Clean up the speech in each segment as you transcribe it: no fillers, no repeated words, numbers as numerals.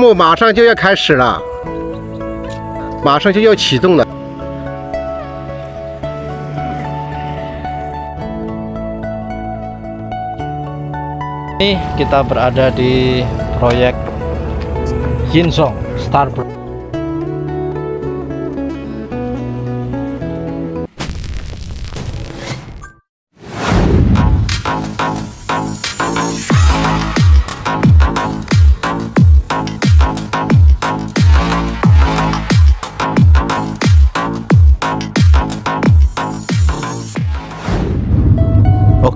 目马上就要开始了，马上就要启动了。Ini kita berada di proyek Yinsong Star Bright.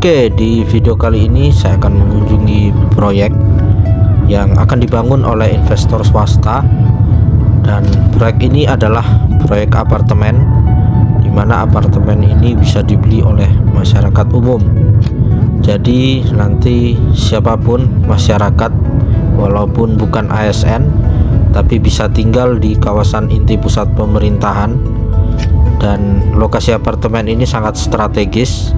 Oke, di video kali ini saya akan mengunjungi proyek yang akan dibangun oleh investor swasta, dan proyek ini adalah proyek apartemen, di mana apartemen ini bisa dibeli oleh masyarakat umum. Jadi nanti siapapun masyarakat, walaupun bukan ASN, tapi bisa tinggal di kawasan inti pusat pemerintahan. Dan lokasi apartemen ini sangat strategis,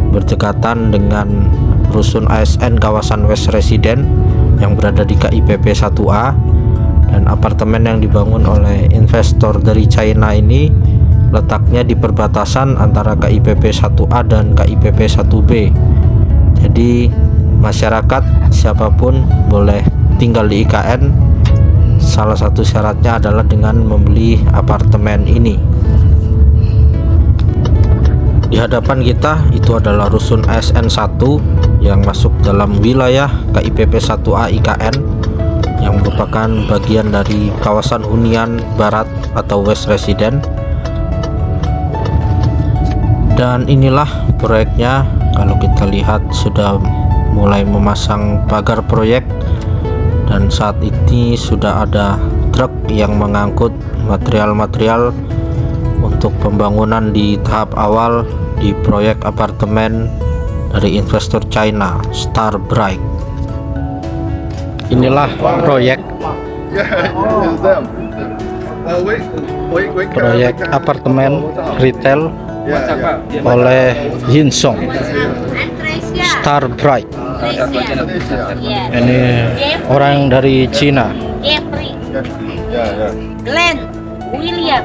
berdekatan dengan rusun ASN kawasan West Resident yang berada di KIPP 1A, dan apartemen yang dibangun oleh investor dari China ini letaknya di perbatasan antara KIPP 1A dan KIPP 1B. Jadi masyarakat siapapun boleh tinggal di IKN. Salah satu syaratnya adalah dengan membeli apartemen ini. Di hadapan kita itu adalah rusun ASN 1 yang masuk dalam wilayah KIPP 1A IKN, yang merupakan bagian dari kawasan hunian barat atau West Resident. Dan inilah proyeknya. Kalau kita lihat sudah mulai memasang pagar proyek, dan saat ini sudah ada truk yang mengangkut material-material untuk pembangunan di tahap awal di proyek apartemen dari investor China Star Bright. Inilah proyek apartemen retail oleh Yinsong Star Bright. Ini orang dari Cina. Glenn William.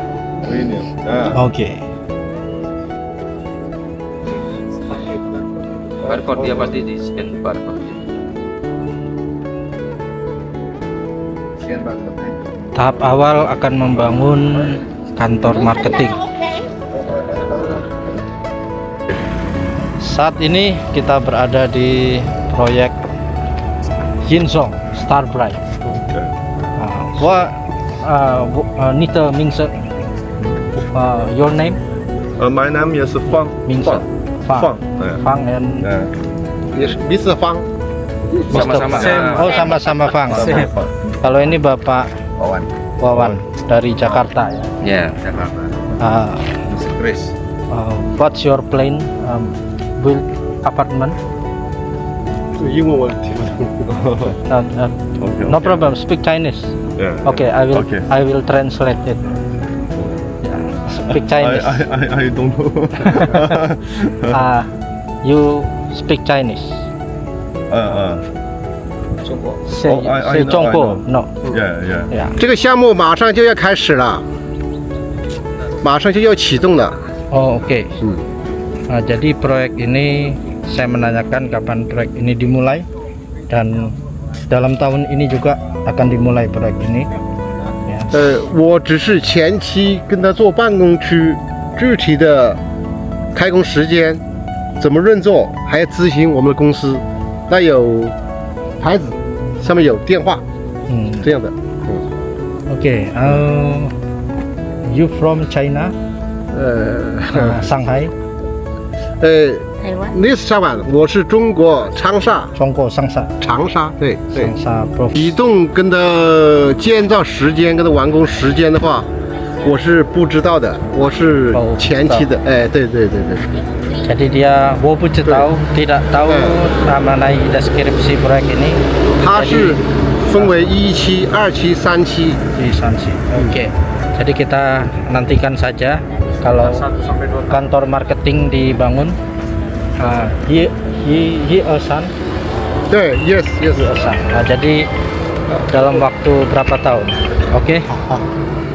Oke. Barcode dia pasti di scan barcode. Tahap awal akan membangun kantor marketing. Saat ini kita berada di proyek Yinsong Star Bright. Nita Mingse, your name? My name is Fang. Mingse. Fang. Fang and Mr. Fang. Sama-sama. Oh, sama-sama Fang. Kalau ini Bapak Wawan dari Jakarta ya. Ya, Jakarta. Chris. What's your plan? Build apartment? No problem. Speak Chinese. Okay, I will translate it. Speak Chinese. I don't know. You speak Chinese. Say Zhongguo. No. Yeah. 这个项目马上就要开始了，马上就要启动了。 Oh, oke. Nah, jadi proyek ini saya menanyakan kapan proyek ini dimulai, dan dalam tahun ini juga akan dimulai proyek ini. 我只是前期跟他做办公区，具体的开工时间怎么运作，还要咨询我们的公司。那有牌子，上面有电话，这样的。Oke. You from China? Shanghai? 台湾。那是上海，我是中国长沙。中国长沙。长沙，对对。长沙 province。移动跟他建造时间跟他完工时间的话，我是不知道的，我是前期的。哎，对。 Jadi dia 我不知道 tidak tahu mengenai deskripsi proyek ini. 它是分为1期、2期、3期。Di Sansi. Oke. Jadi kita nantikan saja kalau kantor marketing dibangun. He Osan.对 ，yes。 Osan. Nah, jadi dalam waktu berapa tahun. Oke.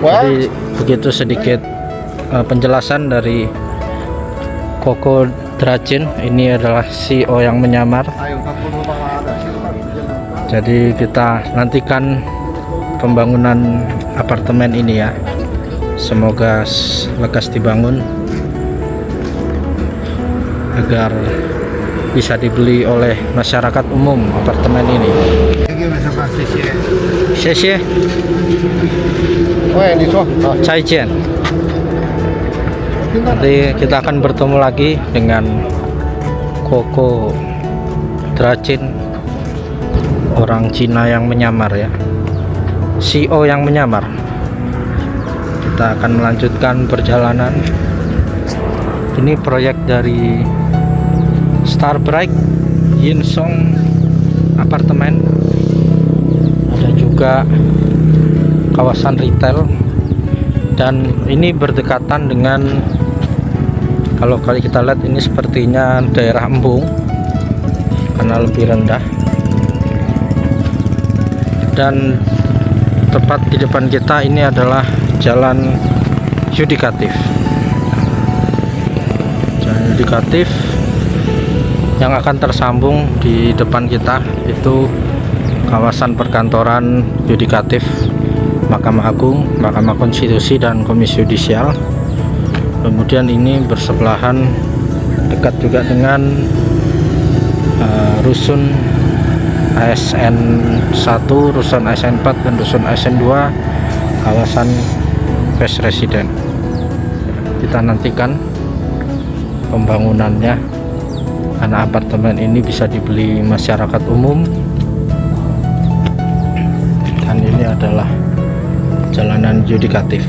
Well, Jadi begitu sedikit penjelasan dari Koko Dracin. Ini adalah CEO yang menyamar. Jadi kita nantikan pembangunan apartemen ini ya. Semoga lekas dibangun agar bisa dibeli oleh masyarakat umum apartemen ini. Xie Wei, 你说， Zaijian. Nanti kita akan bertemu lagi dengan Koko Dracin, orang Cina yang menyamar ya, CEO yang menyamar. Kita akan melanjutkan perjalanan. Ini proyek dari Starbright Yinsong apartemen. Ada juga kawasan retail, dan ini berdekatan dengan, kalau kali kita lihat ini sepertinya daerah Embung karena lebih rendah, dan tepat di depan kita ini adalah jalan yudikatif. Jalan yudikatif yang akan tersambung di depan kita itu kawasan perkantoran yudikatif Mahkamah Agung, Mahkamah Konstitusi, dan Komisi Yudisial. Kemudian ini bersebelahan dekat juga dengan rusun ASN 1, rusun ASN 4, dan rusun ASN 2, kawasan Best Resident. Kita nantikan pembangunannya, karena apartemen ini bisa dibeli masyarakat umum. Dan ini adalah jalanan yudikatif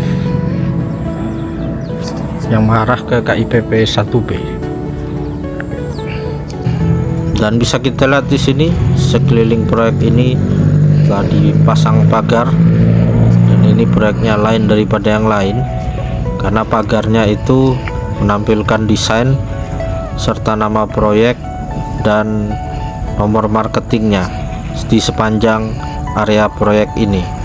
yang mengarah ke KIPP 1B. Dan bisa kita lihat di sini sekeliling proyek ini telah dipasang pagar, dan ini proyeknya lain daripada yang lain karena pagarnya itu menampilkan desain serta nama proyek dan nomor marketingnya di sepanjang area proyek ini.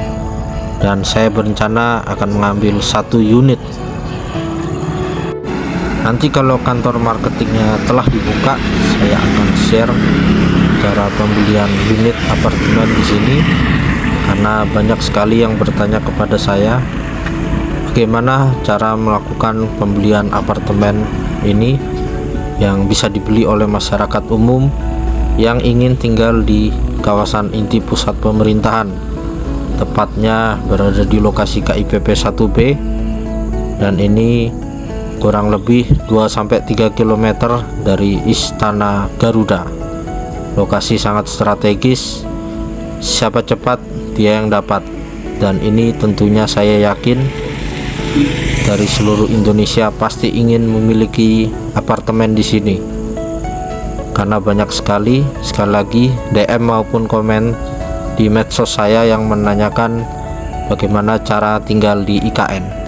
Dan saya berencana akan mengambil 1 unit. Nanti kalau kantor marketingnya telah dibuka, saya akan share cara pembelian unit apartemen di sini, karena banyak sekali yang bertanya kepada saya bagaimana cara melakukan pembelian apartemen ini yang bisa dibeli oleh masyarakat umum yang ingin tinggal di kawasan inti pusat pemerintahan, tepatnya berada di lokasi KIPP 1B, dan ini kurang lebih 2-3 km dari Istana Garuda. Lokasi sangat strategis, siapa cepat dia yang dapat. Dan ini tentunya saya yakin dari seluruh Indonesia pasti ingin memiliki apartemen di sini, karena banyak sekali lagi DM maupun komen di medsos saya yang menanyakan bagaimana cara tinggal di IKN.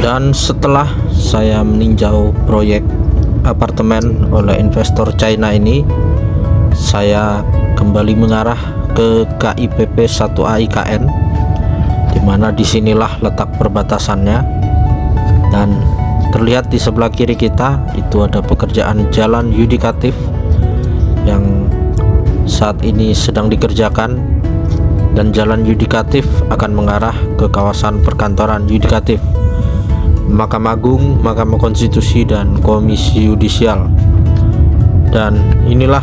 Dan setelah saya meninjau proyek apartemen oleh investor China ini, saya kembali mengarah ke KIPP 1A IKN, dimana disinilah letak perbatasannya. Dan terlihat di sebelah kiri kita itu ada pekerjaan jalan yudikatif yang saat ini sedang dikerjakan, dan jalan yudikatif akan mengarah ke kawasan perkantoran yudikatif Mahkamah Agung, Mahkamah Konstitusi, dan Komisi Yudisial. Dan inilah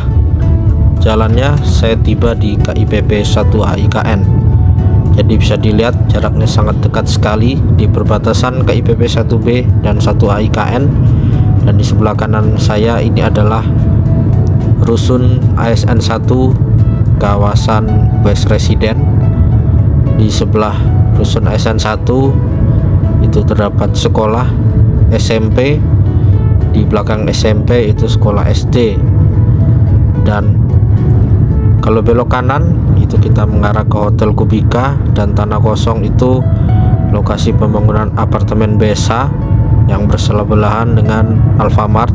jalannya, saya tiba di KIPP 1A IKN. Jadi bisa dilihat jaraknya sangat dekat sekali di perbatasan KIPP 1B dan 1A IKN. Dan di sebelah kanan saya ini adalah rusun ASN 1 kawasan West Resident. Di sebelah rusun ASN 1 itu terdapat sekolah SMP, di belakang SMP itu sekolah SD. Dan kalau belok kanan itu kita mengarah ke Hotel Kubika, dan tanah kosong itu lokasi pembangunan apartemen Besa yang bersebelahan dengan Alfamart.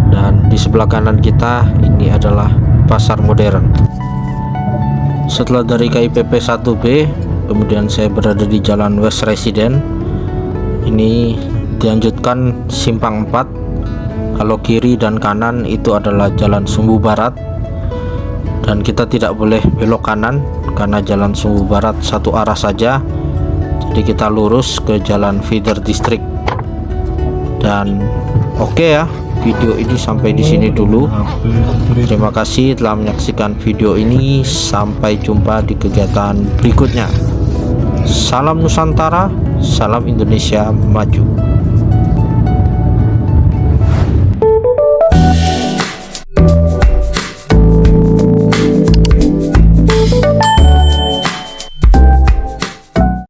Dan di sebelah kanan kita ini adalah pasar modern. Setelah dari KIPP 1B, kemudian saya berada di jalan West Resident. Ini dilanjutkan simpang 4. Kalau kiri dan kanan itu adalah jalan Sumbu Barat, dan kita tidak boleh belok kanan karena jalan Sumbu Barat satu arah saja. Jadi kita lurus ke jalan Feeder District. Dan oke ya, video ini sampai di sini dulu. Terima kasih telah menyaksikan video ini. Sampai jumpa di kegiatan berikutnya. Salam Nusantara, salam Indonesia maju.